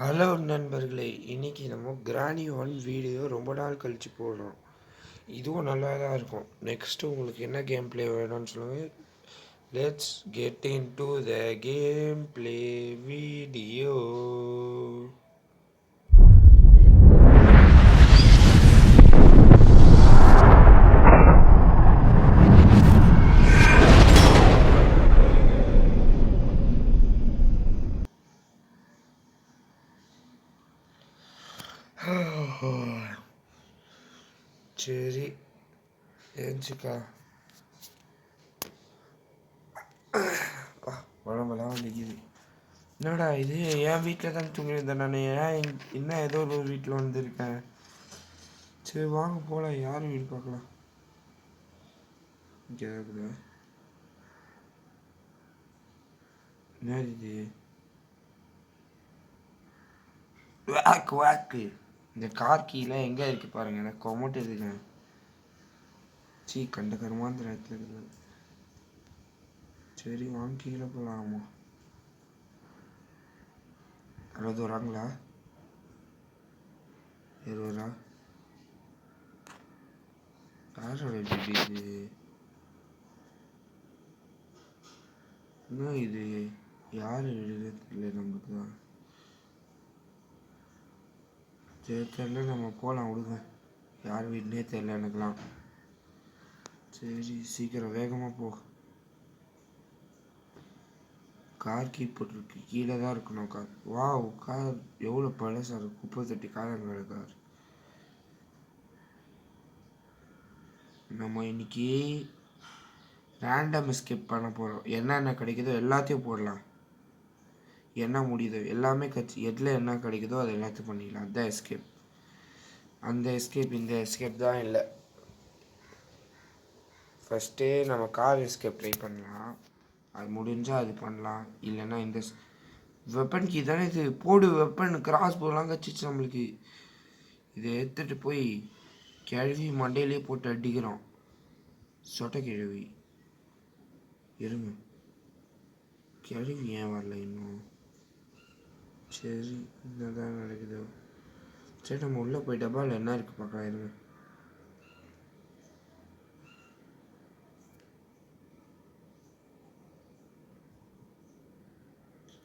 Hello நண்பர்களே, இன்னைக்கு நம்ம கிராணி ஒன் வீடியோ ரொம்ப நாள் கழித்து போடுறோம். இதுவும் நல்லா தான் இருக்கும். நெக்ஸ்ட்டு உங்களுக்கு என்ன கேம் பிளே வேணும்னு சொல்லுங்கள். Let's get in to the game play video. சரி, ஏஞ்சிக்கா. உடம்பெல்லாம் வலிக்குது. என்னடா இது, என் வீட்டில் தான் தூங்கியிருந்தேன் நான். ஏன் என்ன ஏதோ ஒரு வீட்டில் வந்திருக்கேன். சரி வாங்க போகலாம். யார் வீடு பார்க்கலாம். இங்கே இருக்குதா? என்ன இது? வாக்கு வாக்கு. இந்த கார் கீழே எங்கே இருக்கு பாருங்க. எனக்கு கொமட்டு இருக்குங்க. கண்ட கருமாந்திர இடத்துல இருக்குது. சரி வாங்க கீழே போகலாமா? யாராவது வராங்களா? இருவரா? யாரோட வீடு இது? என்ன இது? யார் வீடு இல்லை நமக்கு தான். சரி தெரியல, நம்ம போகலாம் விடுங்க. யார் வீடுனே தெரியல எனக்குலாம். சரி சீக்கிரம் வேகமாக போ. கார் கீ போட்டிருக்கு, கீழே தான் இருக்கணும் கார். வாவ், கார் எவ்வளோ பழசாக இருக்கு. குப்பை தட்டி காரங்களோட கார். நம்ம இன்னைக்கு ரேண்டம் எஸ்கேப் பண்ண போகிறோம். என்னென்ன கிடைக்குதோ எல்லாத்தையும் போடலாம். என்ன முடியுதோ எல்லாமே எதில் என்ன கிடைக்குதோ அதை எல்லாத்தையும் பண்ணிடலாம். அதுதான் எஸ்கேப். அந்த எஸ்கேப் இந்த எஸ்கேப் தான் இல்லை. ஃபஸ்ட்டே நம்ம கார் எஸ்கேப் ட்ரை பண்ணலாம். அது முடிஞ்சால் அது பண்ணலாம். இல்லைன்னா இந்த வெப்பன் கீ தானே இது. போடு வெப்பன். கிராஸ் போலாம் கச்சிச்சு நம்மளுக்கு. இதை எடுத்துகிட்டு போய் கிழவி மண்டையிலே போட்டு அடிக்கிறோம். சொட்ட கிழவி. இருங்க, கிழவி ஏன் வரல இன்னும்? சரி என்னதான் நடக்குது. சரி நம்ம உள்ளே போய் டப்பாவில் என்ன இருக்குது பார்க்கலாம். இருங்க.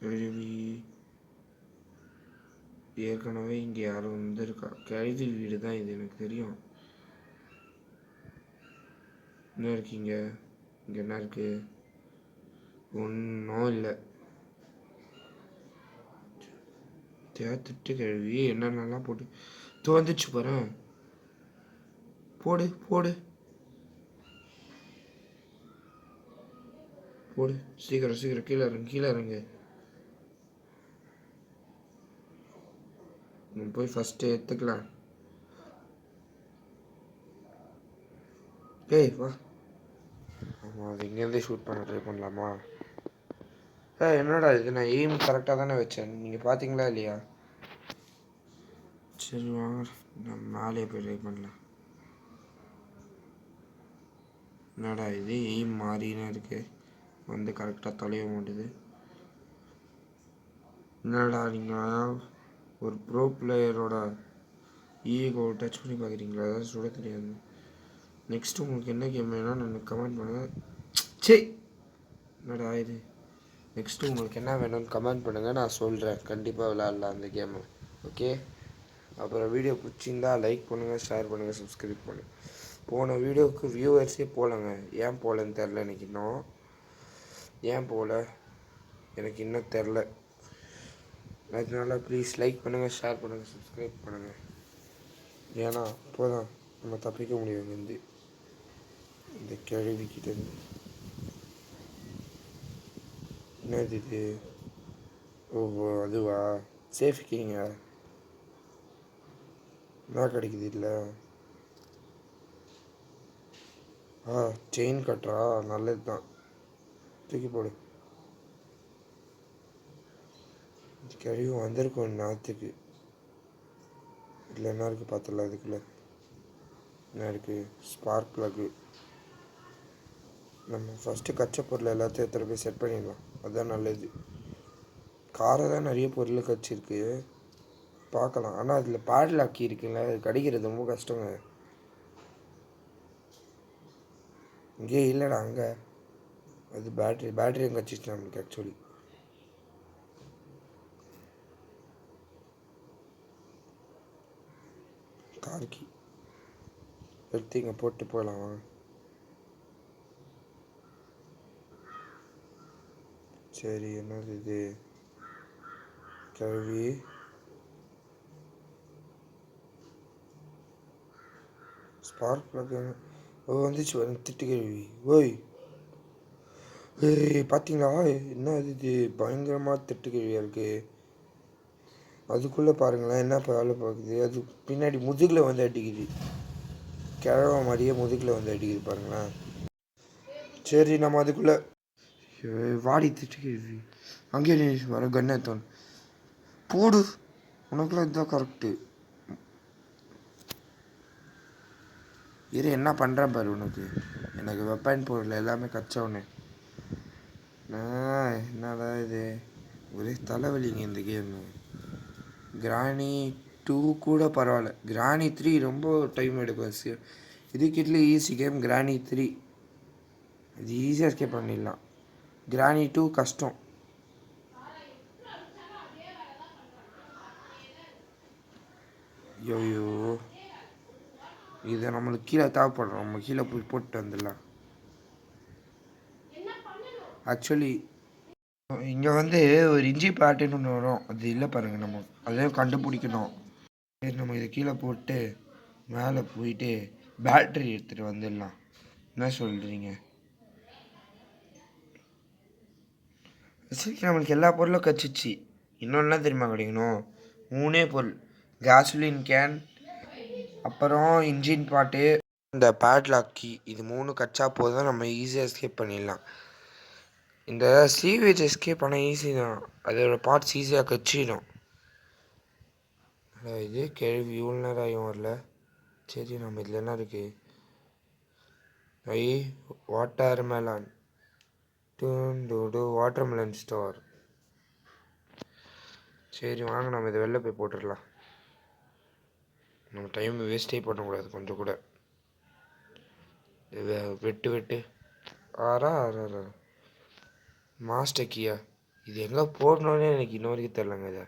கிழவி ஏற்கனவே இங்கே யாரும் வந்திருக்கா. கிழவி வீடு தான் இது, எனக்கு தெரியும். என்ன இருக்கீங்க? இங்கே என்ன இருக்கு? ஒன்றும் இல்லை. தேத்துட்டு கிழவி என்னென்னலாம் போட்டு வந்துச்சு போகிறேன். போடு போடு போடு. சீக்கிரம் சீக்கிரம் கீழே இறங்கு, கீழே இறங்கு. போய் ஃபஸ்ட்டு எடுத்துக்கலாம். ஏய் வா. ஆமாம், அது இங்கேருந்தே ஷூட் பண்ண ட்ரை பண்ணலாமா? என்னடா இது, நான் எய்ம் கரெக்டாக தானே வச்சேன். நீங்கள் பார்த்தீங்களா இல்லையா? சரி வாங்க, நம்ம மேலே போய் ட்ரை பண்ணலாம். என்னடா இது, எய்ம் மாறினே இருக்கு. வந்து கரெக்டாக தொலைய மாட்டுது. என்னடா நீங்கள் ஒரு ப்ரோ பிளேயரோட ஈகோ டச் பண்ணி பார்க்குறீங்களா? அதாவது சுட தெரியாது. நெக்ஸ்ட்டு உங்களுக்கு என்ன கேம் வேணும்னு எனக்கு கமெண்ட் பண்ணுங்கள். சரி என்னடா இது. நெக்ஸ்ட்டு உங்களுக்கு என்ன வேணும்னு கமெண்ட் பண்ணுங்கள், நான் சொல்கிறேன். கண்டிப்பாக விளாட்லாம் அந்த கேமை. ஓகே. அப்புறம் வீடியோ பிடிச்சிருந்தா லைக் பண்ணுங்கள், ஷேர் பண்ணுங்கள், சப்ஸ்கிரைப் பண்ணுங்கள். போன வீடியோவுக்கு வியூவர்ஸே போகலங்க. ஏன் போகலன்னு தெரில. எனக்கு இன்னும் ஏன் போகல எனக்கு இன்னும் தெரில. அதனால ப்ளீஸ் லைக் பண்ணுங்கள், ஷேர் பண்ணுங்கள், சப்ஸ்கிரைப் பண்ணுங்கள். ஏன்னா அப்போதான் நம்ம தப்பிக்க முடியும் இங்கேருந்து, இந்த கேள்விக்கிட்டேருந்து. என்னது இது? ஓஹோ அதுவா? சேஃப் கீங்க என்ன கிடைக்குது இல்லை? செயின் கட்டுறா, நல்லது தான். தூக்கி போடு. கழிவு வந்திருக்கும் நேரத்துக்கு. இல்லை என்ன இருக்குது பார்த்துடலாம். அதுக்குள்ளே என்ன இருக்குது? Spark plug. நம்ம ஃபஸ்ட்டு கச்ச பொருள் எல்லாத்தையும் எடுத்துகிட்டு போய் செட் பண்ணிடலாம். அதுதான் நல்லது. காரை தான் நிறைய பொருள் கச்சிருக்கு. பார்க்கலாம். ஆனால் அதில் பாட்லாக்கி இருக்குல்ல, அது கிடைக்கிறது ரொம்ப கஷ்டங்க. இங்கே இல்லைடா, அங்கே அது பேட்ரி எங்கே வச்சுச்சு நம்மளுக்கு ஆக்சுவலி. கார்கி எடுத்து இங்கே போட்டு போகலாம் வாங்க. சரி, என்னது இது கேள்வி? ஸ்பார்க் ப்ளக் வந்துச்சு வந்து திட்டு கேள்வி. ஓய் ஏய் பார்த்தீங்களா, என்ன இது பயங்கரமாக திட்டு கேள்வியாக இருக்குது. அதுக்குள்ளே பாருங்களேன் என்ன வேலை பார்க்குது. அது பின்னாடி முதுகில் வந்து அடிக்குது, கிழவ மாதிரியே முதுகில் வந்து அடிக்குது பாருங்களேன். சரி, நம்ம அதுக்குள்ளே வாடி திட்டு கேள்வி. அங்கேயே வர கண்ணத்தோன் போடு, உனக்குலாம் இதுதான் கரெக்டு. என்ன பண்ணுறேன் பாரு உனக்கு. எனக்கு வெப்பன் பொருள் எல்லாமே கச்சவனே. என்னடா இது, ஒரே தலைவலிங்க இந்த கேமு. கிராணி 2 கூட பரவாயில்ல, கிராணி 3 ரொம்ப டைம் எடுக்கும். இதுக்கிட்டல ஈஸி கேம் கிராணி 3, அது ஈஸியாக எஸ்கேப் பண்ணிடலாம். கிராணி 2 கஷ்டம். ஐயோ, இதை நம்மளுக்கு கீழே தேவைப்படுறோம், நம்ம கீழே போய் போட்டு வந்துடலாம். ஆக்சுவலி இங்கே வந்து ஒரு இஞ்சி பாட்டுன்னு ஒன்று வரும், அது இல்லை பாருங்கள். நம்ம அதையும் கண்டுபிடிக்கணும். சரி, நம்ம இதை கீழே போட்டு மேலே போயிட்டு பேட்ரி எடுத்துகிட்டு வந்துடலாம். என்ன சொல்கிறீங்க? சரி, நம்மளுக்கு எல்லா பொருளும் கச்சிச்சு. இன்னொன்னா தெரியுமா கிடைக்கணும்? 3 பொருள்: கேஸ்லின் கேன், அப்புறம் இன்ஜின் பாட்டு, இந்த பேட்லாக் கீ. இது 3 கச்சா போதும், நம்ம ஈஸியாக எஸ்கேப் பண்ணிடலாம். இந்த சீவேஜ் எஸ்கேப் பண்ண ஈஸி தான், அதோட பார்ட்ஸ் ஈஸியாக கச்சிடும். இது கேள்வி இவ்வளோ நேரம் ஆகும் வரல. சரி, நம்ம இதில் என்ன இருக்குது? Water melon water melon store. சரி வாங்க, நம்ம இதை வெளில போய் போட்டுடலாம். நம்ம டைம் வேஸ்ட்டே பண்ணக்கூடாது கொஞ்சம் கூட. வெட்டு ஆறா மாஸ்டர் கீயா, இது எங்கே போடணுன்னே எனக்கு இன்ன வரைக்கும் தெரிலங்க. இதை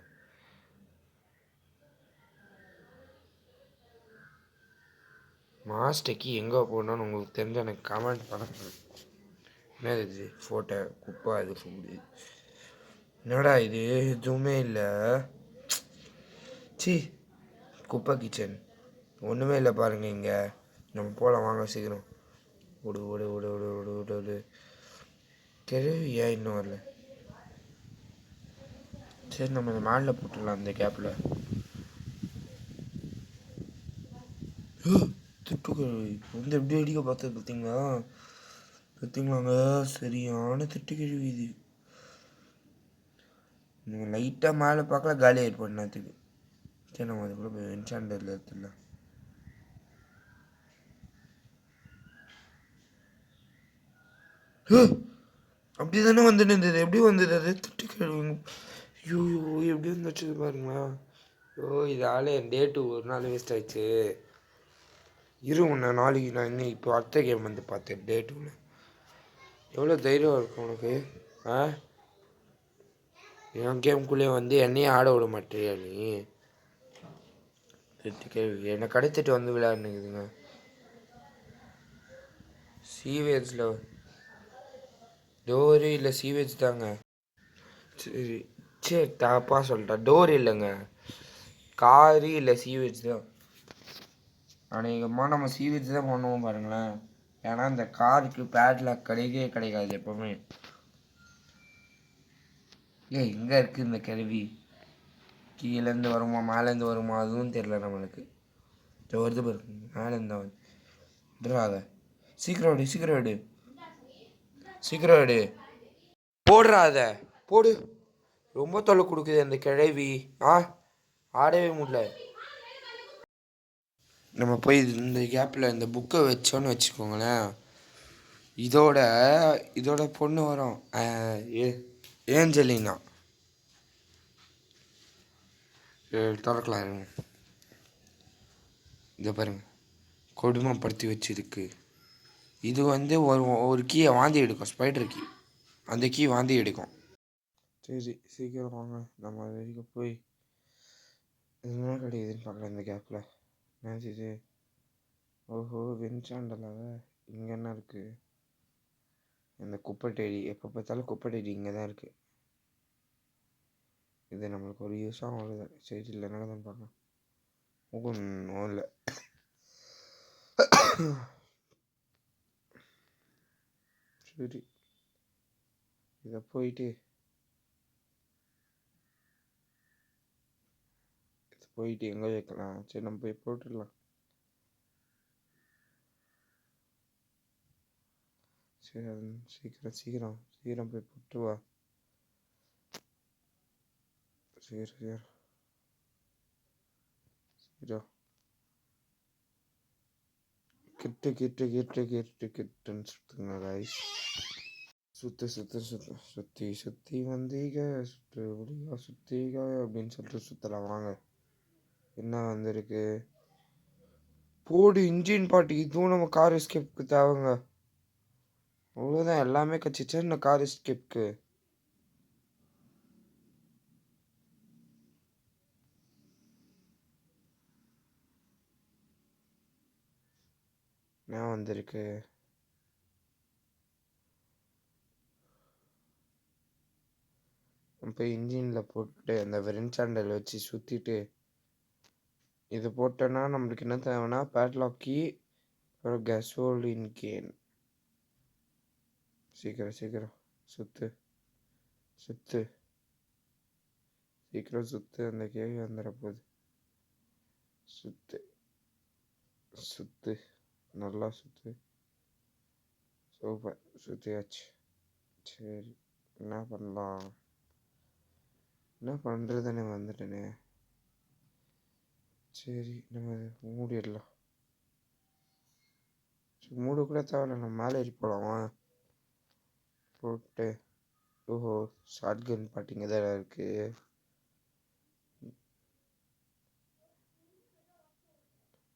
மாஸ்டர் கீ எங்கே போடணுன்னு உங்களுக்கு தெரிஞ்ச எனக்கு கமெண்ட் பண்ணுங்க. என்னது இது ஃபோட்டோ குப்பா, இது ஃபுட்டு என்னடா இது, எதுவுமே இல்லை. சி, குப்பை கிச்சன் ஒன்றுமே இல்லை பாருங்க. இங்கே நம்ம போகலாம் வாங்க சீக்கிரம். விடு தெரியவு ஏன் இன்னும் வரல? சரி, நம்ம இந்த மேலில் போட்டுடலாம். இந்த கேப்பில் திட்டுக்கள் வந்து எப்படி அடிக்க பார்த்தது பார்த்தீங்களாங்க? சரியான திட்டு கழுவி இது. நீங்கள் லைட்டாக மேலே பார்க்கல, காலி ஆகிட்டு பண்ணதுக்கு. சரி, நம்ம அதுக்குள்ளே போய் என்சாண்டரில் எடுத்துடலாம். அப்படி தானே வந்துட்டு இருந்தது, எப்படி வந்தது அது? திட்டு கழுவுங்க. ஐயோ, எப்படி வந்துச்சு பாருங்களா. இதால் என் டேட்டு ஒரு நாள் வேஸ்ட் ஆயிடுச்சு. உன்னை நாளைக்கு நான் இன்னும் இப்போ அடுத்த கேம் வந்து பார்த்தேன். டே 2வில் எவ்வளோ தைரியம் இருக்கும் உனக்கு? என் கேமுக்குள்ளே வந்து என்னையே ஆட விட மாட்டேறியா நீ? கேள்வி என்னை கடத்திட்டு வந்து விளையாடுனுக்குதுங்க. சீவேஜில் டோரு இல்லை, சீவேஜ் தாங்க. சரி தப்பாக சொல்லிட்டேன். டோர் இல்லைங்க, காரு இல்லை, சீவேஜ் தான். அநேகமாக நம்ம சீவேஜ் தான் பண்ணுவோம் பாருங்களேன். ஏன்னா இந்த காருக்கு பேட்லாக் கிடைக்காது எப்போவுமே. எங்கே இருக்குது இந்த கேள்வி? கீழேருந்து வருமா மேலேருந்து வருமா அதுவும் தெரில நம்மளுக்கு. வருது பாருங்க, மேலேருந்து தான் வந்துடுறாங்க. சீக்கிரம் எடு போடுறாத போடு. ரொம்ப தொல்லை கொடுக்குது அந்த கிழவி. ஆடவே முடியல. நம்ம போய் இந்த கேப்பில் இந்த புக்கை வச்சோன்னு வச்சுக்கோங்களேன், இதோட பொண்ணு வரும், ஏஞ்சலினா. திறக்கலாம் இருங்க. இதை பாருங்க, கொடுமைப்படுத்தி வச்சிருக்கு. இது வந்து ஒரு கீயை வாந்தி எடுக்கும், ஸ்பைடர் கீ. அந்த கீ வாந்தி எடுக்கும். சரி சீக்கிரம் வாங்க, நம்ம அது வரைக்கும் போய் என்ன கிடைக்குதுன்னு பார்க்கலாம் இந்த கேப்பில். என்ன இது? ஓஹோ, வெஞ்சாண்டலாக இங்கே என்ன இருக்குது? இந்த குப்பைட்டேடி, எப்போ பார்த்தாலும் குப்பைட்டேடி இங்கே தான் இருக்குது. இது நம்மளுக்கு ஒரு யூஸாக வருது. சரி இல்லை என்னதான் பார்க்கலாம். ஒன்றும் இல்லை. சரி, இதை போயிட்டு எங்கே வைக்கலாம்? சரி நம்ம போய் போட்டுடலாம். சரி அது சீக்கிரம் போய் போட்டு வா. சரி கிட்டுன்னு சுற்றுங்க கைஸ். சுற்றி வந்தீங்க, சுத்தீங்க அப்படின்னு சொல்லிட்டு சுற்றலாம் வாங்க. என்ன வந்திருக்கு? போடு இன்ஜின் பாட்டு. இதுவும் நம்ம கார் எஸ்கேப்புக்கு தேவைங்க. அவ்வளோதான், எல்லாமே கட்சிச்சா இந்த கார் எஸ்கேப்புக்கு. என்ன வந்திருக்கு? இப்போ இன்ஜினில் போட்டு அந்த வெரின்சாண்டல் வச்சு சுற்றிட்டு இது போட்டோன்னா நம்மளுக்கு என்ன தேவைன்னா பேட்லாக் கீ, அப்புறம் கெசோலின் கேன். சீக்கிரம் சுற்று சீக்கிரம் சுற்று. அந்த கேள்வி வந்துட போகுது. சுற்று நல்லா சுற்று. சூப்பர், சுற்றியாச்சு. சரி என்ன பண்ணலாம்? என்ன பண்ணுறதுன்னு வந்துட்டேனே. சரி நம்ம மூடிடலாம். மூடு கூட தேவையில்ல, நம்ம மேலே ஏறி போகலாமா? போட்டு ஓஹோ, ஷார்ட் கன் பாட்டிங்க தான் இருக்குது.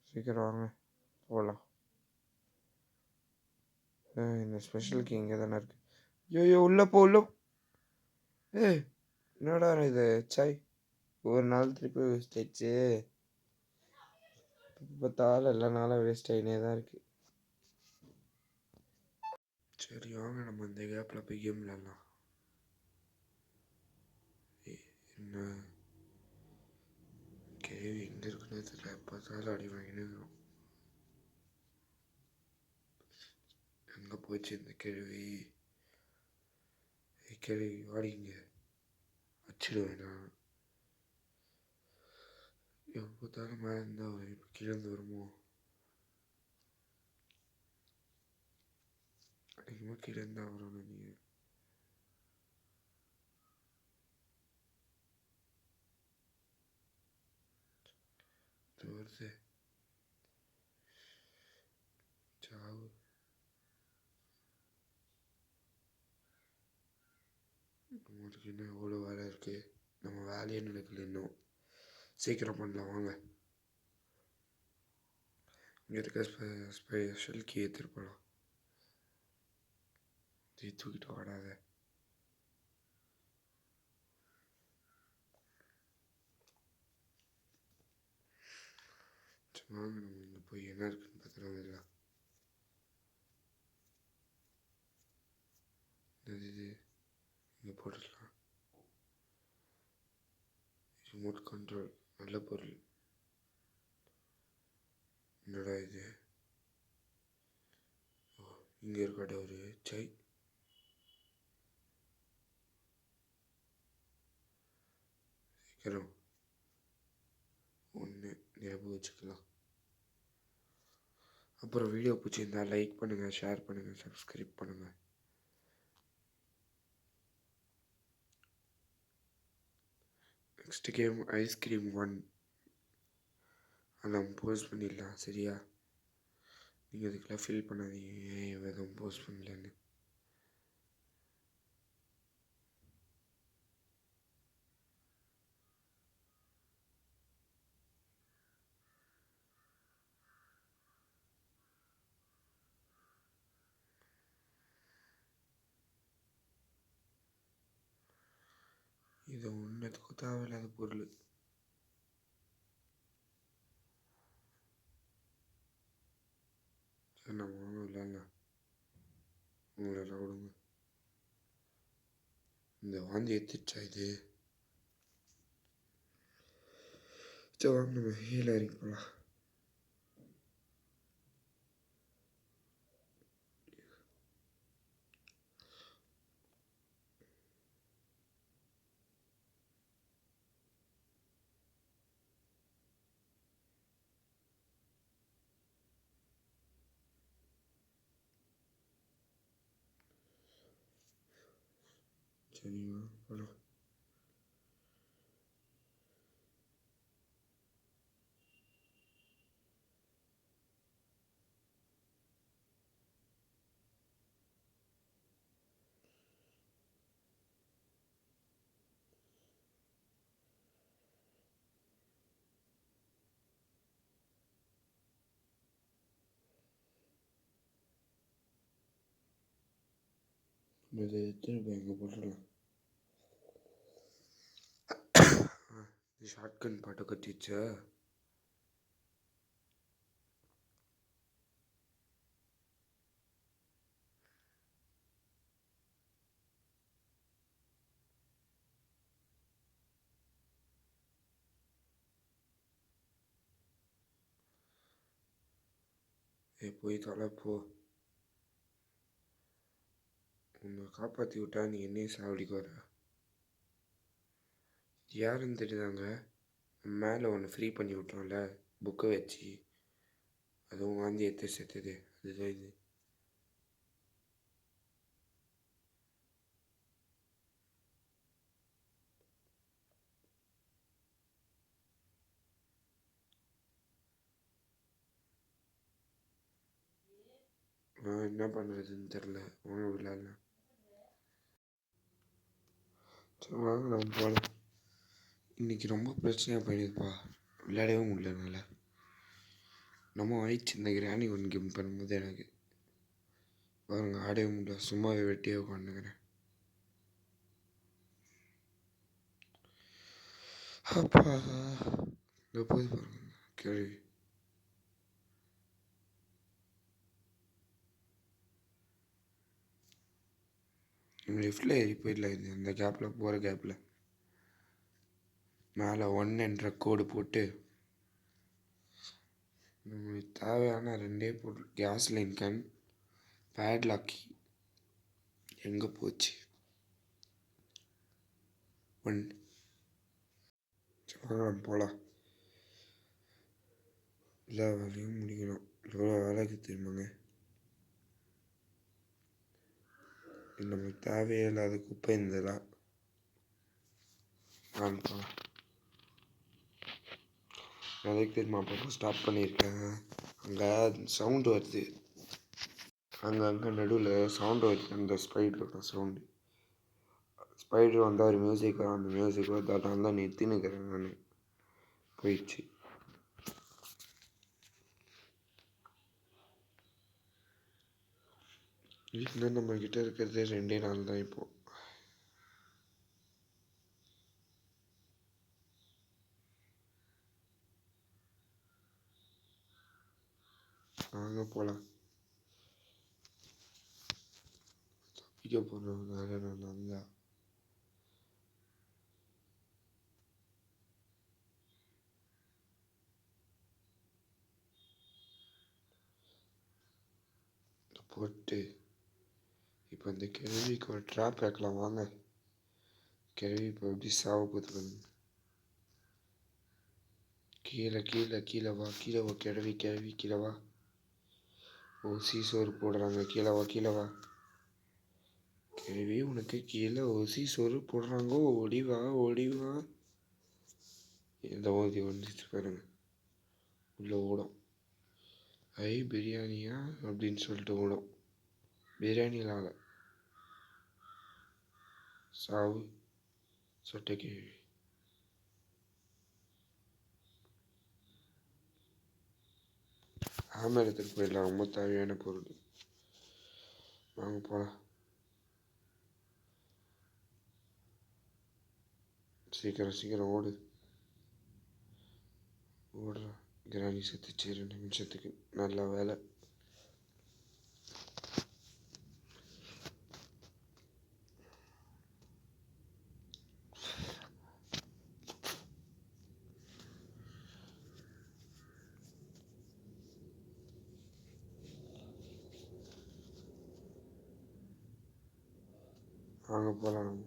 சீக்கிரம் வாங்க போகலாம். இந்த ஸ்பெஷல் கீ இங்கே தானே இருக்குது. ஐயோ உள்ளே போ. என்னடா இது? சாய், ஒரு நாள் திருப்பி வேஸ்ட் ஆயிடுச்சு. பார்த்தாலும் எல்லா நாளும் வேஸ்ட் ஆகினே தான் இருக்குது. சரி வாங்க, நம்ம இந்த கேப்பில் போய் கேம் விளையாடலாம். என்ன கேள்வி எங்கே இருக்குன்னு தெரியல. பார்த்தாலும் அடி வாங்கினு எங்கே போச்சு இந்த கேள்வி? வாடிங்க, வச்சிடுவேன் நான். எப்போத்தாலும் மேலே இருந்தால் இப்போ கீழேருந்து வருமோ? அதிகமாக கீழே இருந்தால் வரணும். நீங்கள் வருது சாவு. நம்மளுக்கு இன்னும் எவ்வளோ வேலை இருக்குது. நம்ம வேலையே நடக்கல இன்னும். சீக்கிரம் பண்ணலாம் வாங்க. இங்கே இருக்க ஸ்பெஷல் கீ எடுத்துகிட்டு போகலாம். தூக்கிட்டு ஓடாத. வாங்க நம்ம இங்கே போய் என்ன இருக்குன்னு பார்த்துட்டு வந்துடலாம். இது இங்கே போட்டுடலாம். ரிமோட் கண்ட்ரோல், நல்ல பொருள். என்னடா இது? ஓ, இங்கே இருக்காட ஒரு சாய். சீக்கிரம் ஒன்று ஞாபகம் வச்சுக்கலாம். அப்புறம் வீடியோ பிடிச்சிருந்தா லைக் பண்ணுங்கள், ஷேர் பண்ணுங்கள், சப்ஸ்கிரைப் பண்ணுங்கள். Next game ice cream 1. அதெல்லாம் போஸ்ட் பண்ணிடலாம் சரியா? நீங்கள் அதுக்கெல்லாம் ஃபில் பண்ணாதீங்க, ஏன் எதுவும் போஸ்ட் பண்ணலன்னு. இது ஒன்றுத்துக்கும் தேவையில்லாத பொருள். சரி நம்ம ஒன்றும் இல்லைல்ல, உங்களெல்லாம் விடுங்க. இந்த வாந்தி எடுத்துச்சா இது? சரி வாங்க நம்ம கீழே இறங்கி போகலாம். சரிங்களா போகலாம். இதை எத்தனை போய் எங்கே போட்டுடலாம். ஷார்ட்கன் பாட்டை கட்டிச்சா? போய் தொலைப்போ. உன்னை காப்பாற்றி விட்டா நீ என்னையும் சாவடிக்கு வர. யாருன்னு தெரியுதாங்க? மேலே ஒன்று ஃப்ரீ பண்ணி விட்டோம்ல புக்கை வச்சு, அதுவும் வாந்தி எடுத்து செத்துது. அதுதான் இது. நான் என்ன பண்ணுறதுன்னு தெரில. ஒன்றும் விளையாடல. சரி வாங்க நம்ம போகலாம். இன்றைக்கி ரொம்ப பிரச்சனையாக போயிடுதுப்பா. விளையாடவே முடியல என்னால். நம்ம ஆயிடுச்சு இந்த கிராணி ஒன் கேம் பண்ணும்போது. எனக்கு பாருங்க ஆடவே முடியல. சும்மாவே வெட்டியே உட்காந்துக்கிறேன். அப்பா இந்த போய் பாருங்க கேள்வி. லிஃப்டில் ஏறி போயிடல. இது இந்த கேப்பில் போகிற கேப்பில் மேலே 1 என்ற கோடு போட்டு நம்மளுக்கு தேவையான 2 பொருள், கேஸ் லைன் கேன், பேட்லாக்கி எங்கே போச்சு? 1 போகலாம். எல்லா வேலையும் முடிக்கணும். எவ்வளோ வேலைக்கு தெரியுமாங்க? நம்மளுக்கு தேவையே இல்லாத குப்பை இருந்ததா? நான் போகலாம். அதுக்கு தெரியுமா அப்போ ஸ்டாப் பண்ணியிருக்கேன். அங்கே சவுண்டு வருது. அங்கே நடுவில் சவுண்டு வருது. அந்த ஸ்பைடரோட சவுண்டு. ஸ்பைடர் வந்தால் ஒரு மியூசிக் வரும். அந்த மியூசிக் வந்தால் தான் நிறுத்தினுக்கிறேன் நான். போயிடுச்சு. வீட்டில் நம்மக்கிட்ட இருக்கிறது 2 நாள் தான் இப்போது. வாங்க போகலாம். தப்பிக்க போகிறவங்க நான் தான். போட்டு இப்போ இந்த கேள்விக்கு ஒரு ட்ராப் வைக்கலாம். வாங்க. கேள்வி இப்போ எப்படி சாவ போகுது. கீழே கீழே கீழே வா, கீழே வா, கிழவி கிழவி கீழே வா. ஓசி சோறு போடுறாங்க. கீழே வா, கீழே வா. கிழவி உனக்கு கீழே ஓசி சோறு போடுறாங்க. ஓடி வா, ஓடி வா. எந்த ஓதி வந்துச்சு பாருங்க. உள்ளே ஓடும். ஐ பிரியாணியா அப்படின்னு சொல்லிட்டு ஓடும். பிரியாணியில் சாவு சொட்டை கேள்வி. ஹேமர் எடுத்துகிட்டு போயிடலாம். ரொம்ப தேவையான பொருள். வாங்க போகலாம். சீக்கிரம் சீக்கிரம் ஓடு. ஓடுறா. கிராணி செத்துச்சு 2 நிமிஷத்துக்கு. நல்ல வேலை. வாங்க போகலாம் நம்ம.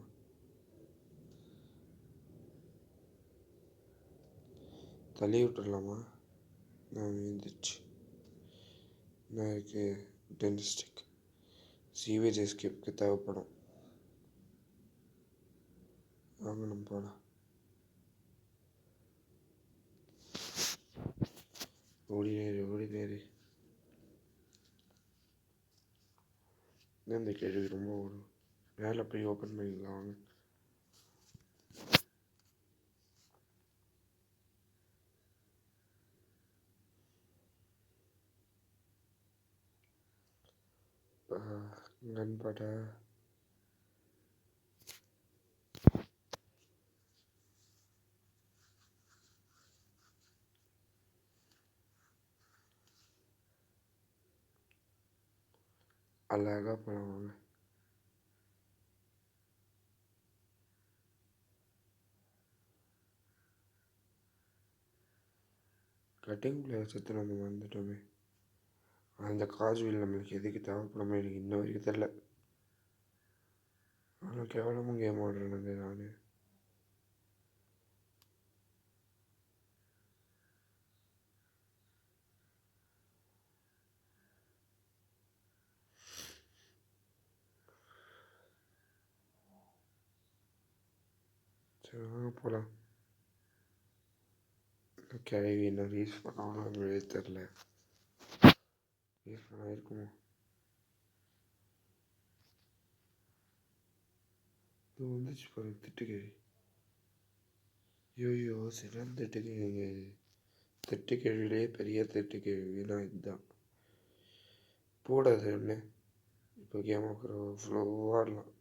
தள்ளி விட்டுடலாமா? நான் எழுந்திரிச்சு நான் இருக்கு. டென்டிஸ்டிக் சீவேஜ் எஸ்கேப்க்கு தேவைப்படும். வாங்க நம்ம போகலாம். ஓடி நேரு. இந்த கேள்வி ரொம்ப ஓடும். மேலே போய் ஓப்பன் பண்ணிக்கலாம் வாங்க. நண்படா அழகாக போகலாம் வாங்க. கட்டிங் பிளேயர் சுற்றி நம்ம வந்துட்டோமே. அந்த காஜுவில் நம்மளுக்கு எதுக்கு தேவைப்படாமல் எனக்கு இன்ன வரைக்கும் தெரில. ஆனால் கேவலமும் கேம் ஆடுறேன் நான். சரி வாங்க போகலாம். கிழவி என்ன ரீஸ் பண்ணாலும் தெரில. ரீஸ் பண்ண இருக்குமோ? இது வந்துச்சு பாரு திட்டுக்கிழவி. ஐயோ சிறந்த திட்டுக்கிழவிங்க இது. திட்டுக்கிழவிலே பெரிய திட்டுக்கிழவினா இதுதான். போடாது ஒன்று. இப்போ கேம் ஃப்ளோவாக ஆடலாம்.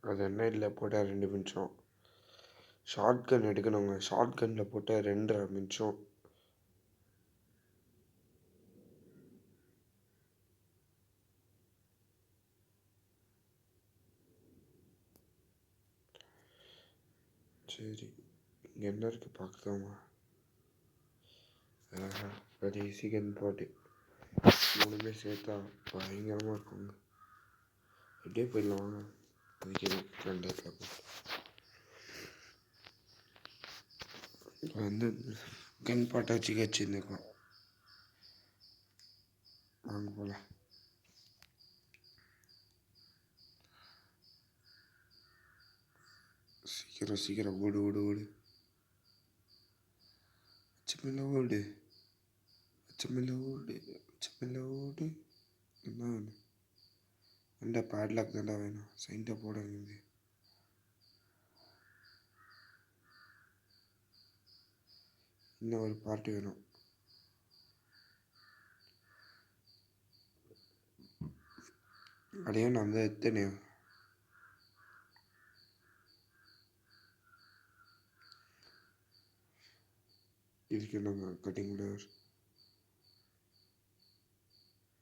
அது என்ன இல்லை போட்டால் 2 நிமிஷம். ஷார்ட் கன் எடுக்கணுங்க. ஷார்ட் கன்னில் போட்டால் 2.5 நிமிஷம். சரி இங்கே என்ன இருக்குது பார்க்கலாமா? கடைசி கன் பாட்டு 3 சேர்த்தா பயங்கரமாக இருக்குங்க. அப்படியே போயிடலாம் வாங்க. அதுக்கு ஃப்ரெண்டாக வந்து கன் பாட்டை வச்சுருந்துக்கலாம். வாங்க போகலாம். சீக்கிரம் ஓடு. அச்சமில்ல ஓடு. என்ன வேணும்? அந்த பேட்லாக் தாண்டா வேணும். சைன்ட்டை போடுங்க. இன்னும் ஒரு பார்ட்டி வேணும். அடையே நான் தான் எத்தனை இதுக்கு என்னங்க கட்டிங் பிளேயர்.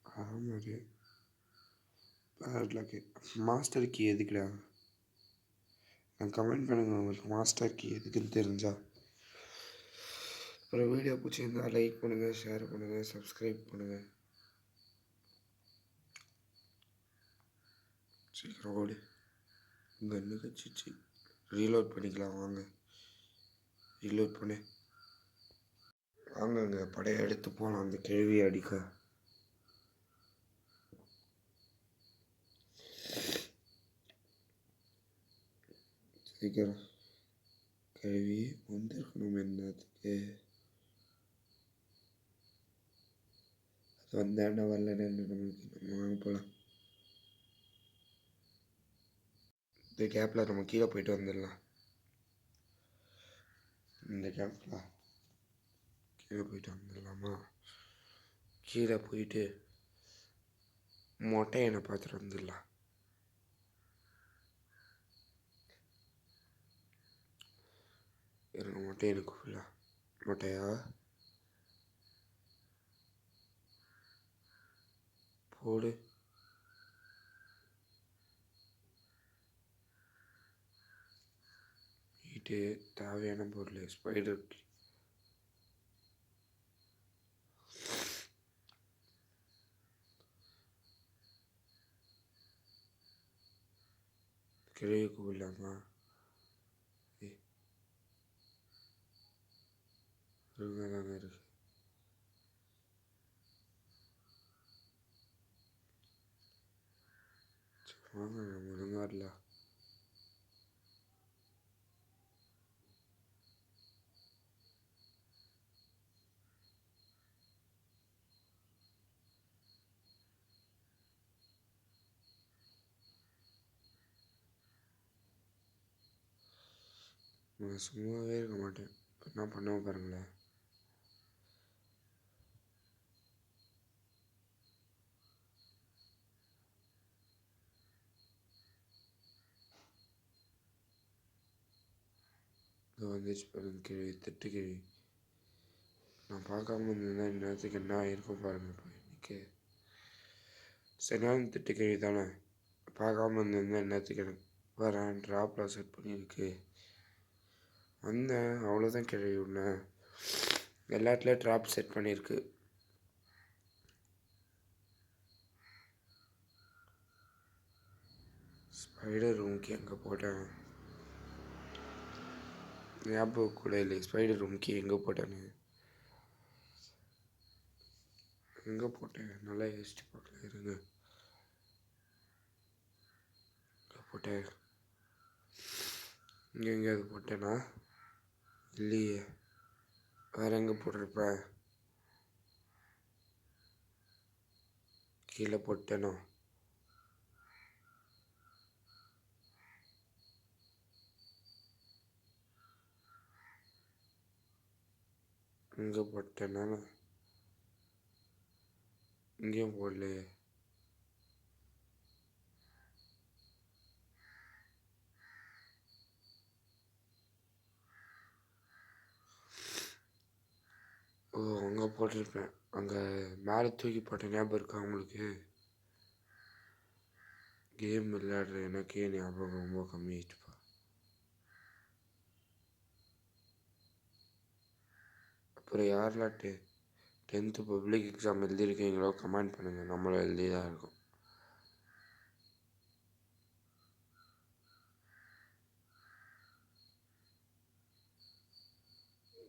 ஆமாம் பேட்லாக்கு மாஸ்டர் கீ எதுக்குடா? நான் கமெண்ட் பண்ணுங்க உங்களுக்கு மாஸ்டர் கீ எதுக்குன்னு தெரிஞ்சா. அப்புறம் வீடியோ பிடிச்சிருந்தா லைக் பண்ணுங்கள், ஷேர் பண்ணுங்கள், சப்ஸ்கிரைப் பண்ணுங்கள். சீக்கிரம் ஓடு. கன்று கச்சிச்சு. ரீலோட் பண்ணிக்கலாம் வாங்க. ரீலோட் பண்ணு. வாங்கங்க படையை எடுத்து போகலாம் அந்த கேள்வி அடிக்க. சீக்கிரம் கேள்வி வந்துருக்கணும். என்னத்துக்கு அது வந்தேன்னா வரலன்னு நம்மளுக்கு வாங்க போகலாம். இந்த கேப்பில் நம்ம கீழே போயிட்டு வந்துடலாம். இந்த கேப்பில் கீழே போயிட்டு வந்துடலாமா? கீழே போயிட்டு மொட்டையனை பார்த்துட்டு வந்துடலாம். இருக்க மாட்டேன் எனக்கு ஃபுல்லாக மாட்டையா போடு வீட்டு தேவையான பொருள் ஸ்பைடர் கிழவி கூப்பிடலாமா இருங்க தாங்க இருக்கு வாங்க நம்ம ஒழுங்கா இல்லை நான் சும்மாவே இருக்க மாட்டேன் என்ன பண்ண பாருங்களேன் இது வந்துச்சு பாருங்க கிழவி திட்டு கிழவி நான் பார்க்காம இருந்தேன் இந்நேரத்துக்கு என்ன ஆயிருக்கும் பாருங்க இப்போ இன்னைக்கு சரியான திட்டு கிழவி தானே பார்க்காம இருந்திருந்தேன் என்னத்துக்கு எனக்கு வரேன் ட்ராப்பில் செட் பண்ணியிருக்கு வந்தேன் அவ்வளோதான் கிழவி உடனே எல்லா இடத்துலையும் ட்ராப் செட் பண்ணியிருக்கு ஸ்பைடர் ரூம்க்கு எங்கே போட்டேன் ஞாபகம் கூட இல்லை ஸ்பைடர் ரூம்க்கு எங்கே போட்டேன்னு எங்கே போட்டேன் நல்லா யோசிச்சு பார்க்கல இருங்க எங்கே போட்டேன் இங்கே எங்கேயாவது போட்டேனா இல்லையே வேறு எங்கே போட்டிருப்பேன் கீழே போட்டேனோ இங்கே போட்டேனா இங்கேயும் போடலையே ஓ அங்கே போட்டிருப்பேன் அங்கே மேலே தூக்கி போட்ட ஞாபகம் இருக்கா உங்களுக்கு கேம் விளையாடுற எனக்கே ஞாபகம் ரொம்ப கம்மியாயிடுச்சுப்பா அப்புறம் யாரெல்லாம் 10th பப்ளிக் எக்ஸாம் எழுதியிருக்கீங்களோ கமெண்ட் பண்ணுங்கள் நம்மளும் எழுதி தான் இருக்கோம்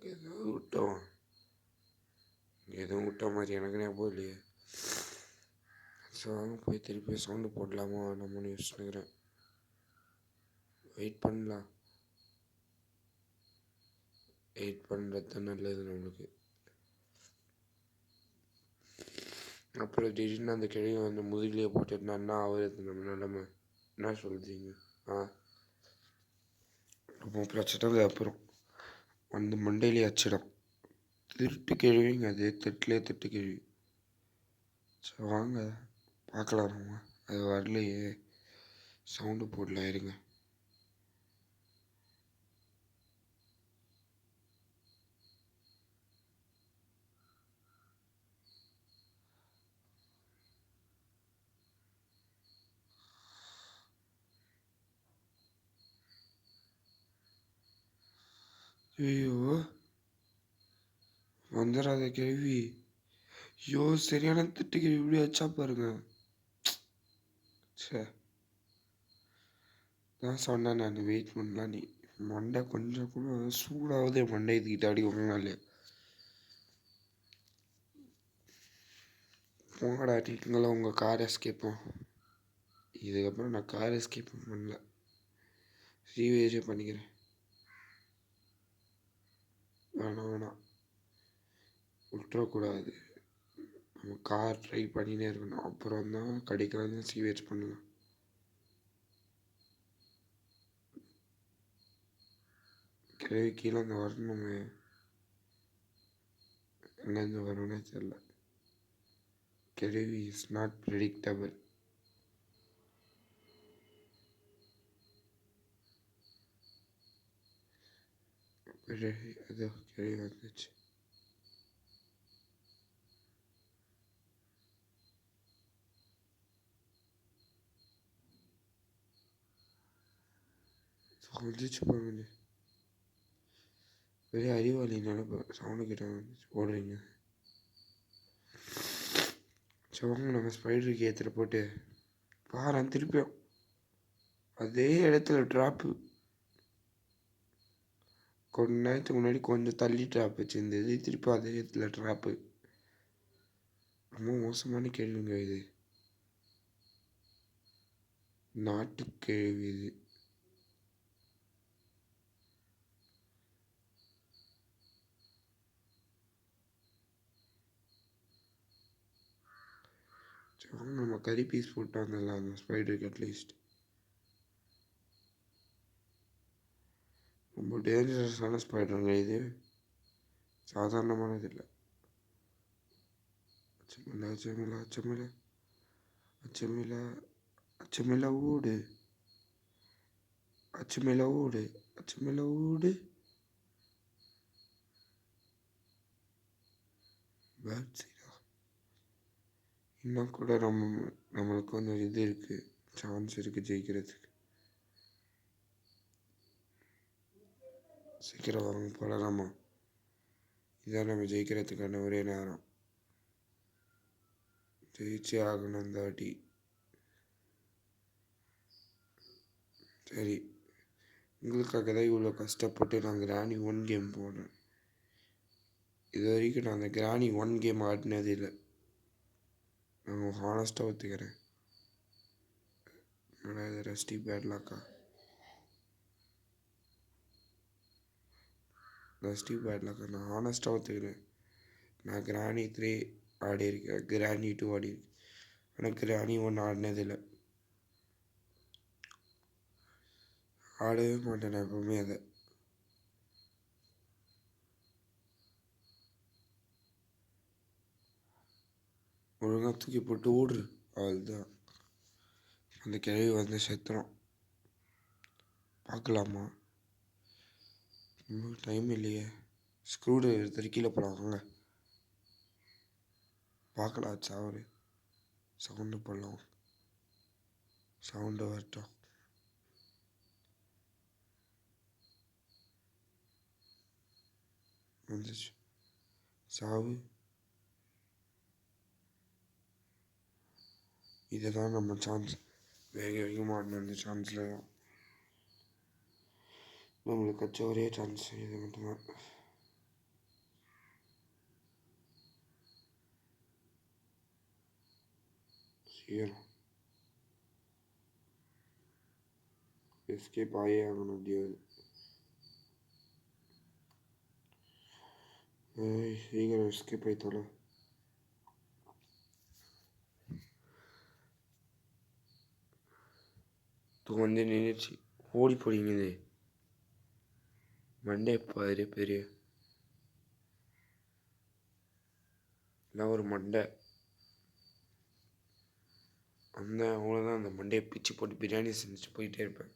எதுவும் விட்டோம் எதுவும் விட்ட மாதிரி எனக்கு ஞாபகம் இல்லையே ஸோ வாங்க போய் திருப்பி சவுண்டு போடலாமா நம்மன்னு யோசிச்சுக்கிறேன் வெயிட் பண்ணலாம் வெயிட் பண்ணுறது தான் நல்லது நம்மளுக்கு அப்புறம் திடீர்னு அந்த கிழவி வந்து முதுகிலேயே போட்டுருந்தான்னா ஆகுறது நம்ம நிலமை என்ன சொல்கிறீங்க ரொம்ப பிரச்சனை அப்புறம் வந்து மண்டையிலே அச்சிடும் திருட்டு கிழவிங்க அது திட்டு கிழவி சரி வாங்க பார்க்கலாம் நம்ம அது வரலையே சவுண்டு போடலாம் இருங்க ஐயோ வந்துடாத கேள்வி ஐயோ சரியான திட்டு கேள்வி இப்படி வச்சா பாருங்க சே நான் சொன்னேன் நான் வெயிட் பண்ணலாம் நீ மண்டை கொஞ்சம் கூட சூடாவது மண்டை இதுக்கிட்ட அடி வாங்கினாலே போங்கடா நீங்களும் உங்கள் கார் எஸ்கேப்பும் இதுக்கப்புறம் நான் கார் எஸ்கேப் பண்ணல ரீவேஜே பண்ணிக்கிறேன் வேணாம் விட்டுறக்கூடாது நம்ம கார் ட்ரை பண்ணினே இருக்கணும் அப்புறம் தான் கிடைக்கிறது சீவேஜ் பண்ணலாம் கிழவி கீழே அந்த வரணுமே எங்கேருந்து வரணும்னே தெரில கிழவி இஸ் நாட் ப்ரெடிக்டபிள் அது கேள்வி வந்துச்சு. வந்துச்சு பாருங்க. பெரிய அறிவாளினால சவுண்டு கிட்ட ஓடுறீங்க. சவுண்டு நம்ம ஸ்பைடருக்கு ஏற்றுற போட்டு பாரு திருப்பியும் அதே இடத்துல ட்ராப்பு. கொஞ்ச நேரத்துக்கு முன்னாடி கொஞ்சம் தள்ளி ட்ராப் வச்சுருந்தது, திருப்பி அதே இடத்துல ட்ராப்பு. ரொம்ப மோசமான கேள்விங்க இது. நாட்டு கேள்வி இது. நம்ம கறி பீஸ் போட்டு வந்துடலாம் அந்த ஸ்பைடருக்கு அட்லீஸ்ட். ரொம்ப டேஞ்சரஸான ஸ்பைடருங்க இது, சாதாரணமானது இல்லை. அச்சமில்லை அச்சமில்லை அச்சமில்லை அச்சமில்லை அச்சமில்லை ஓடு, அச்சமில்லை ஓடு, அச்சமில்லை ஓடு. இன்னும் கூட நம்மளுக்கு கொஞ்சம் இது இருக்குது, சான்ஸ் இருக்குது ஜெயிக்கிறதுக்கு. சீக்கிரம் வாங்க போகலாமா? இதான் நம்ம ஜெயிக்கிறதுக்கான ஒரே நேரம். ஜெயிச்சே ஆகணும் இந்த வாட்டி. சரி, உங்களுக்காக தான் இவ்வளோ கஷ்டப்பட்டு நான் கிராணி 1 கேம் போனேன். இது வரைக்கும் நான் அந்த கிராணி 1 கேம் ஆடினது இல்லை. நான் ஹானஸ்ட்டாக ஒத்துக்கிறேன். ஆனால் இது ரஸ்டி பேட்லாக்கா? ரஸ்டி பேட்லாக்கா நான் ஹானஸ்ட்டாக ஒத்துக்கிறேன். நான் கிராணி 3 ஆடியிருக்கேன், கிராணி 2 ஆடியிருக்கேன், ஆனால் கிராணி 1 ஆடினதில்லை. ஆடவே மாட்டேன் நான் எப்பவுமே அதை. ஒழுங்காக தூக்கி போட்டு ஓடுரு, அதுதான். அந்த கிழவி வந்து செத்துறோம். பார்க்கலாமா? டைம் இல்லையே. ஸ்க்ரூடு எடுத்துட்டு கீழே போகலாங்க. பார்க்கலாம் சாவரு. சவுண்டு போடலாம், சவுண்டு வரட்டும். வந்துச்சு சாவு. இதுதான் நம்ம சான்ஸ். வேக வேகமாக அந்த சான்ஸில் தான் நம்மளுக்கு வச்ச ஒரே சான்ஸ் இது மட்டும்தான். சீக்கிரம் எஸ்கேப் ஆகவே ஆகணும். முடியாது. சீக்கிரம் எஸ்கேப் ஆகித்தோல. வந்து நின்றுச்சு. ஓடி போடிங்குது. மண்டே பாரு பெரிய எல்லாம் ஒரு மண்டை. அந்த அவ்வளோதான். அந்த மண்டையை பிச்சு போட்டு பிரியாணி செஞ்சுட்டு போயிட்டே இருப்பேன்.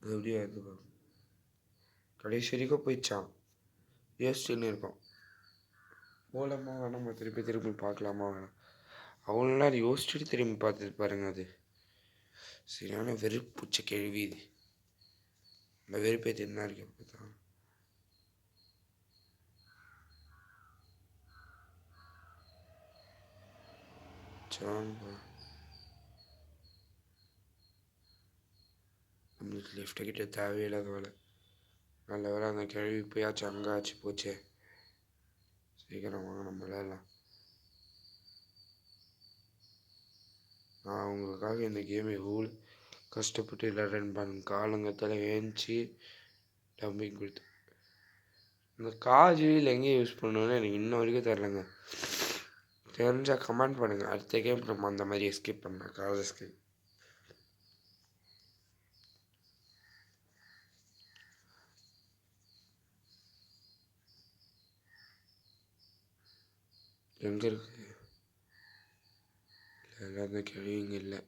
அது எப்படியா இருந்துப்பாங்க. கடைசி வரைக்கும் போயிடுச்சான். யோசிச்சுன்னு இருக்கோம், போகலாமா வேணாமா, திருப்பி திருப்பி பார்க்கலாமா வேணாம். அவ்வளோ நேரம் யோசிச்சுட்டு திரும்பி பார்த்துட்டு பாருங்க. அது சரியான வெறுப்புச்ச கேள்வி இது. அந்த வெறுப்பேற்று என்ன இருக்கு பார்த்தா. நம்மளுக்கு லெஃப்ட்டை கிட்ட தேவையில்லாத வேலை. நல்ல வேலை அந்த கேள்வி போயாச்சும் அங்கே ஆச்சு போச்சே. சீக்கிரம் வாங்க நம்ம விளையாடலாம். நான் உங்களுக்காக இந்த கேமை எவ்வளோ கஷ்டப்பட்டு விளையாடுறேன்னு பாருங்க. காலங்கத்தில் ஏஞ்சி டம்பிங் கொடுத்து இந்த காஜுவில் எங்கே யூஸ் பண்ணுவேன்னு எனக்கு இன்ன வரைக்கும் தெரிலங்க. தெரிஞ்சால் கமெண்ட் பண்ணுங்கள். அடுத்த கேம் நம்ம அந்த மாதிரி எஸ்கேப் பண்ணலாம். கால் எஸ்கேப். எங்கே இருக்குது? அதெல்லாம் அந்த கேள்விங்க இல்லை.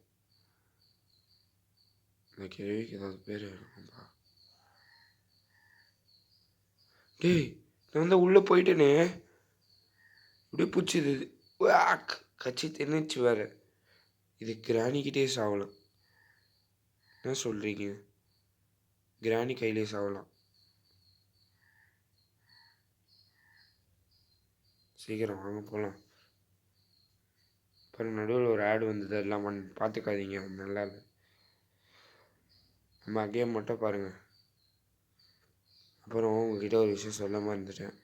அந்த கேள்விக்கு ஏதாவது பேர் இருக்கும்பா. டேய் நான் வந்து உள்ளே போயிட்டேனே, இப்படியே பிடிச்சிது கச்சி தின்னுச்சு வேற. இது கிராணிக்கிட்டே சாவலாம். என்ன சொல்கிறீங்க? கிராணி கையிலே சாவலாம். சீக்கிரம் வாங்க போகலாம். அப்புறம் நடுவில் ஒரு ஆடு வந்தது, எல்லாம் பார்த்துக்காதீங்க, நல்லா இல்லை. நம்ம கேம் மட்டும் பாருங்கள். அப்புறம் உங்ககிட்ட ஒரு விஷயம் சொல்ல மறந்துட்டேன்.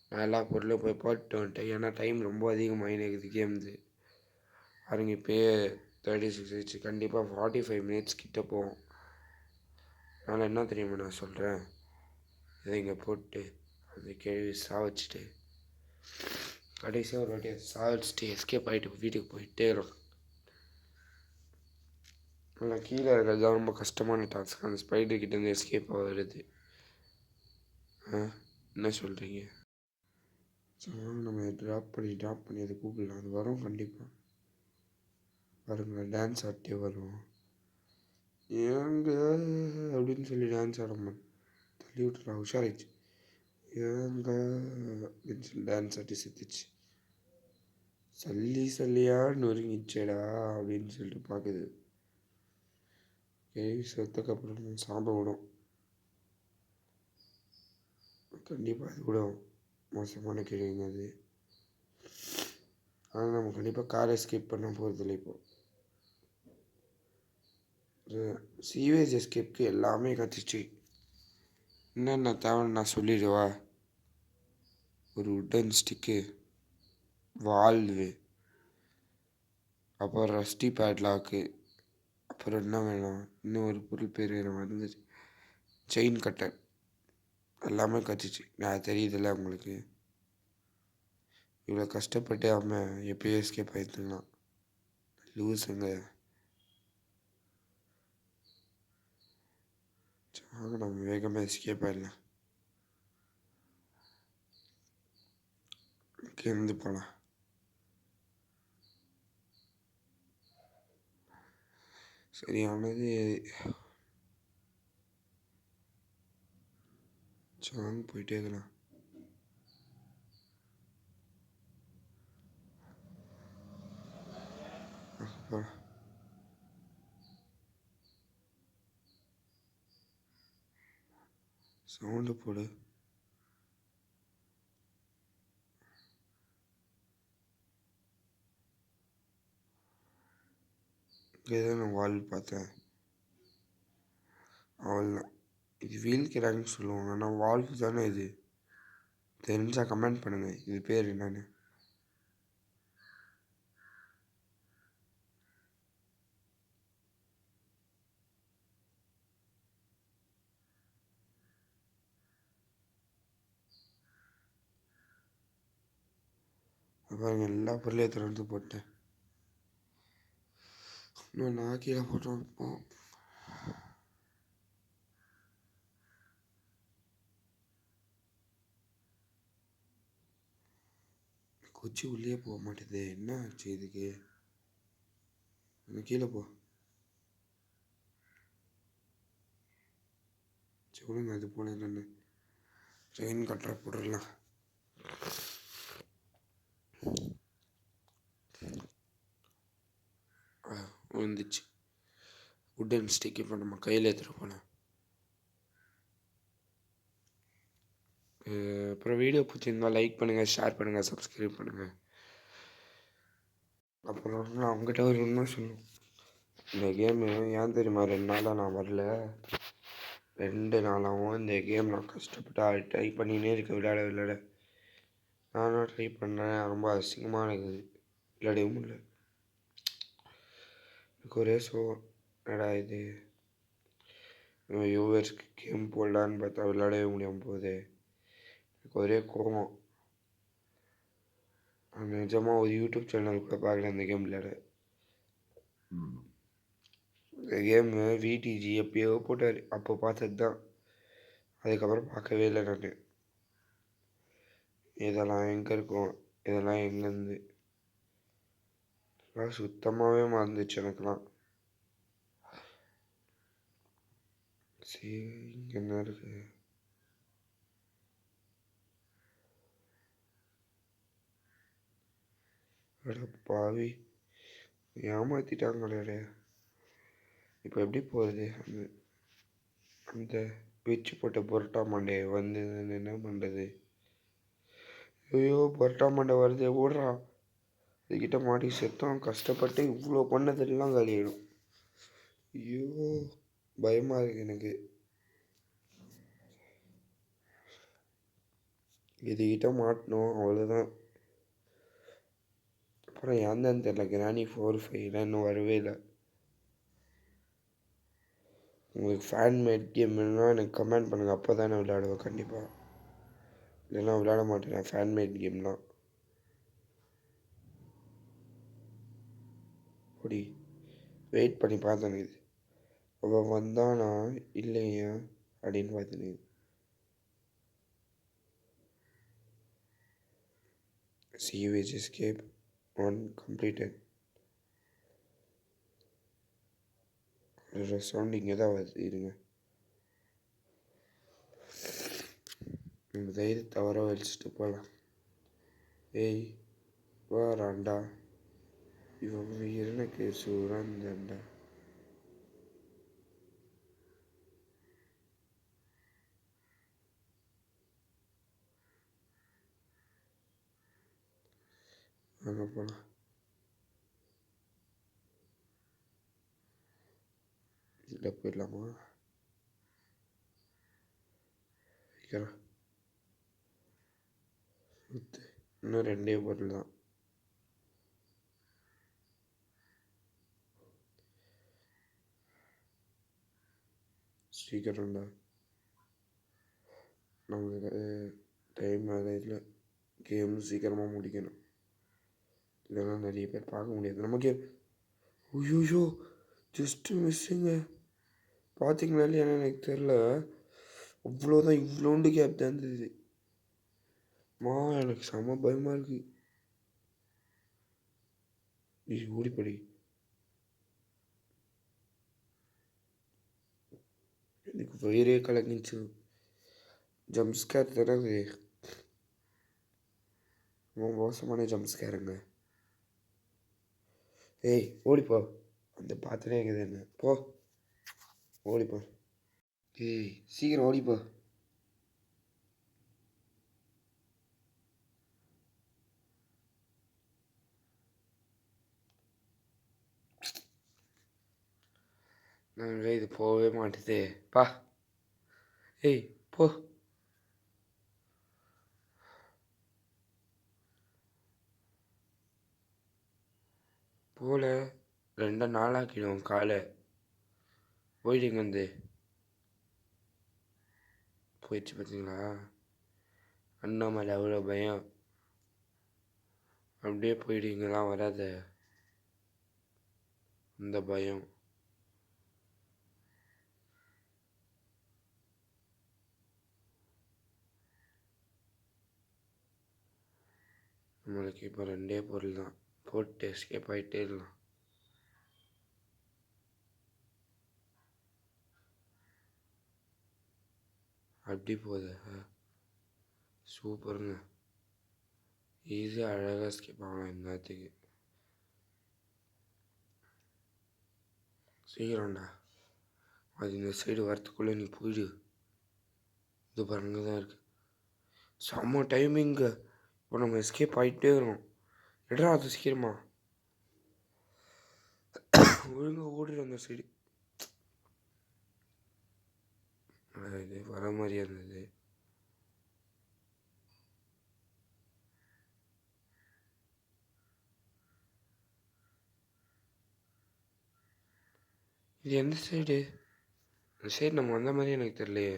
நான் எல்லா பொருளும் போய் போட்டு வந்துட்டேன். ஏன்னா டைம் ரொம்ப அதிகமாக இருக்குது கேம்து. பாருங்க இப்போயே 36 ஆயிடுச்சு. கண்டிப்பாக 45 மினிட்ஸ் கிட்ட போகும். அதனால் என்ன தெரியுமா நான் சொல்கிறேன், இதை இங்கே போட்டு அந்த கேள்வி சாவச்சிட்டு கடைசியாக ஒரு வாட்டி சாவச்சிட்டு எஸ்கேப் ஆகிட்டு வீட்டுக்கு போயிட்டே இருக்கும். ஆனால் கீழே இருக்கிறது தான் ரொம்ப கஷ்டமான டாஸ்க். அந்த ஸ்பைடர் கிட்டேருந்து எஸ்கேப் ஆகிறது. என்ன சொல்கிறீங்க? நம்ம ட்ராப் பண்ணி அது கூப்பிடலாம். அது வரும் கண்டிப்பாக. பாருங்கள் டான்ஸ் ஆடிட்டே வரும். ஏங்க அப்படின்னு சொல்லி டான்ஸ் ஆடாம தள்ளி விட்டுலாம். உஷாராயிடுச்சு. ஏங்க அப்படின்னு சொல்லி டான்ஸ் ஆட்டி செத்துச்சு. சல்லியா நொறுங்கிச்சேடா அப்படின்னு சொல்லிட்டு பார்க்குது. கேள்வி செத்தக்கப்புறம் சாப்பிட விடும். கண்டிப்பாக அது கூட மோசமான கேள்விங்க அது. ஆனால் நம்ம கண்டிப்பாக காரை ஸ்கிப் பண்ண போகிறதில்ல. இப்போது சீவேஜ் எஸ்கேப்க்கு எல்லாமே கற்றுச்சு. என்னென்ன தேவைன்னு நான் சொல்லிடுவா. ஒரு உட்டன் ஸ்டிக்கு, வால்வு, அப்புறம் ரஸ்டி பேட்லாக்கு, அப்புறம் என்ன வேணும், இன்னும் ஒரு பொருள் பேர் வேணும் வந்துச்சு, செயின் கட்டர், எல்லாமே கற்றுச்சு. நான் தெரியுதில்ல உங்களுக்கு. இவ்வளோ கஷ்டப்பட்டு அவன் எப்பயோ எஸ்கேப் ஆகிட்டுருந்தான். லூஸுங்க. நம்ம வேகமாக எஸ்கேப் ஆகிடலாம். இருந்து போகலாம். சரியானது சாங் போயிட்டே இருக்கலாம். சவுண்டு போடு. இங்கே தான் நான் வால் பார்த்தேன். அவ்வளோதான். இது வீல் கிராக்னு சொல்லுவாங்க. ஆனால் வால்வு தானே இது. தெரிஞ்சால் கமெண்ட் பண்ணுங்கள் இது பேர் என்னன்னு. பாருங்க எல்லா பொருளையும் திறந்து போட்டேன். இன்னும் நான் கீழே போட்டோம். கொச்சி உள்ளே போக மாட்டேது. என்ன ஆச்சு இதுக்கு? கீழே போ. சொல்லுங்க அது போல என்னென்ன செயின் கட்டுற போடலாம். வந்துச்சு உட்டன் ஸ்டிக். இப்போ நம்ம கையில் எடுத்துகிட்டு போகலாம். அப்புறம் வீடியோ பிடிச்சிருந்தா லைக் பண்ணுங்கள், ஷேர் பண்ணுங்கள், சப்ஸ்கிரைப் பண்ணுங்கள். அப்புறம் நான் அவங்ககிட்ட ஒரு உண்மை சொல்லணும். இந்த கேமு ஏன் தெரியுமா 2 நாளாக நான் வரல? 2 நாளாகவும் இந்த கேம் நான் கஷ்டப்பட்டு ட்ரை பண்ணினே இருக்க விளையாட நானும் ட்ரை பண்ணேன். ரொம்ப அசிங்கமாக இருக்குது. விளையாடவே முடியல. எனக்கு ஒரே என்னடா இது, யூவர்ஸ்க்கு கேம் போடலான்னு பார்த்தா விளையாடவே முடியாமல் போகுது. எனக்கு ஒரே கோபம். நான் நிஜமாக ஒரு யூடியூப் சேனல் கூட பார்க்கல இந்த கேம் விளையாட. இந்த கேமு விடிஜி எப்பயோ போட்டார், அப்போ பார்த்தது தான். அதுக்கப்புறம் பார்க்கவே இல்லை நான். இதெல்லாம் எங்கே இருக்கும், இதெல்லாம் எங்கேருந்து சுத்தமாகவே மறந்துச்சு எனக்குலாம். சரி, இங்கே என்ன இருக்கு? அட பாவி, ஏமாத்திட்டாங்களே. இப்போ எப்படி போகுது? அந்த அந்த பிச்சு போட்ட புரோட்டா மண்டையை வந்து என்ன பண்ணுறது? ஐயோ, புரோட்டா மண்டை வருது, ஓடுறா. அதுக்கிட்ட மாட்டி செத்தோம். கஷ்டப்பட்டு இவ்வளோ பண்ணதெல்லாம் காலியாயிடும். ஐயோ, பயமாக இருக்கு எனக்கு. இதுகிட்ட மாட்டணும், அவ்வளோதான். அப்புறம் ஏன் தான் தெரில, கிராணி 4-5 இன்னும் வரவே இல்லை. உங்களுக்கு ஃபேன் மேட் கேம் வேணும்னா எனக்கு கமெண்ட் பண்ணுங்கள், அப்போ தான் நான் விளையாடுவேன் கண்டிப்பாக. இல்லைன்னா விளையாட மாட்டேன் ஃபேன் மேட் கேம்லாம். அப்படி வெயிட் பண்ணி பார்த்தேன். இது அவன் வந்தானா இல்லையா அப்படின்னு பார்த்தேன். Sewage escape on completed. Sound இங்கே தான் வருது, இருங்க. இந்த தைரியத்தை தவற வச்சுட்டு போகலாம். ஏய் வாராண்டா, இவன் எனக்கு சூறாந்தண்டா. அங்கே போகலாம். இதில் போயிடலாமா? வைக்கிறேன். இன்னும் 2 பொருள் தான். சீக்கிரம்டா, நம்மளுக்கு டைம் வேறு இல்லை. கேம் சீக்கிரமாக முடிக்கணும், இல்லைன்னா நிறைய பேர் பார்க்க முடியாது நமக்கு. ஐயோ, ஜஸ்ட்டு மிஸ்ஸுங்க. பார்த்தீங்களா இல்லையா எனக்கு தெரில. அவ்வளோதான், இவ்வளோண்டு கேப் தான் இருந்தது. எனக்கு செம பயமாக இருக்குது. ஓடிப்படி. எனக்கு வயிறே கலங்கிச்சு. ஜம்ஸ்கேர் தானே அது. ரொம்ப மோசமான ஜம்ஸ்கேருங்க. ஏய் ஓடிப்போ, அந்த பார்த்துட்டே இருக்குது என்ன. போ ஓடிப்போ. ஏய் சீக்கிரம் ஓடிப்போ. நாங்கள் இது போகவே மாட்டுதே பா. ஏய் போ. போல 2 நாளாக்கிடும் காலை. போயிடுங்க வந்து. போயிடுச்சு பார்த்தீங்களா? அண்ணாமலை அவ்வளோ பயம். அப்படியே போயிடுங்கலாம் வராத அந்த பயம். நம்மளுக்கு இப்போ 2 பொருள் தான். போட்டு எஸ்கேப் ஆகிட்டே இருக்கலாம். அப்படி போகுது. சூப்பருங்க, ஈஸியாக அழகாக எஸ்கேப் ஆகலாம் இந்த நேரத்துக்கு. சீக்கிரம்டா, அது இந்த சைடு வரத்துக்குள்ளே நீ போயிடு. இது பாருங்க தான் இருக்குது. செம்ம டைமிங்கு. இப்போ நம்ம எஸ்கேப் ஆகிட்டே வரோம். எடா அது சீக்கிரமா ஒழுங்காக ஓடிடு அந்த சைடு. இது வர மாதிரியா இருந்தது. இது எந்த சைடு? அந்த சைடு நம்ம வந்த மாதிரி எனக்கு தெரியலையே.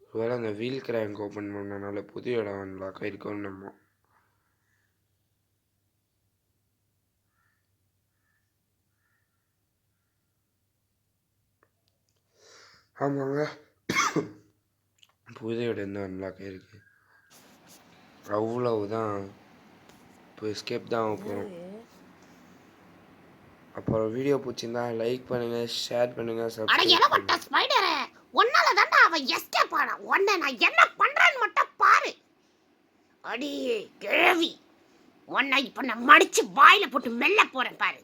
ஒருவேளை அந்த வீல் கிராங்க் ஓப்பன் பண்ணனால புது இடம் அன்லாக் ஆகிருக்கோன்னு நம்ம. ஆமாங்க, புது இடம் தான் அன்லாக் ஆகிருக்கு. அவ்வளவுதான், இப்போ எஸ்கேப் தான் ஆக போகிறோம். அப்புறம் வீடியோ பிடிச்சிருந்தா லைக் பண்ணுங்கள், ஷேர் பண்ணுங்கள், அட சப்ஸ்கிரைப் எலவட்ட பண்ணுங்கள். ஸ்பைடரே, உன்னால தான்டா அவன் எஸ்கேப் ஆனா. உன்னை நான் என்ன பண்றேன்னு மட்டும் பாரு. அடி கிழவி, உன்னை இப்ப நான் மடிச்சு வாயில போட்டு மெல்ல போறேன் பாரு.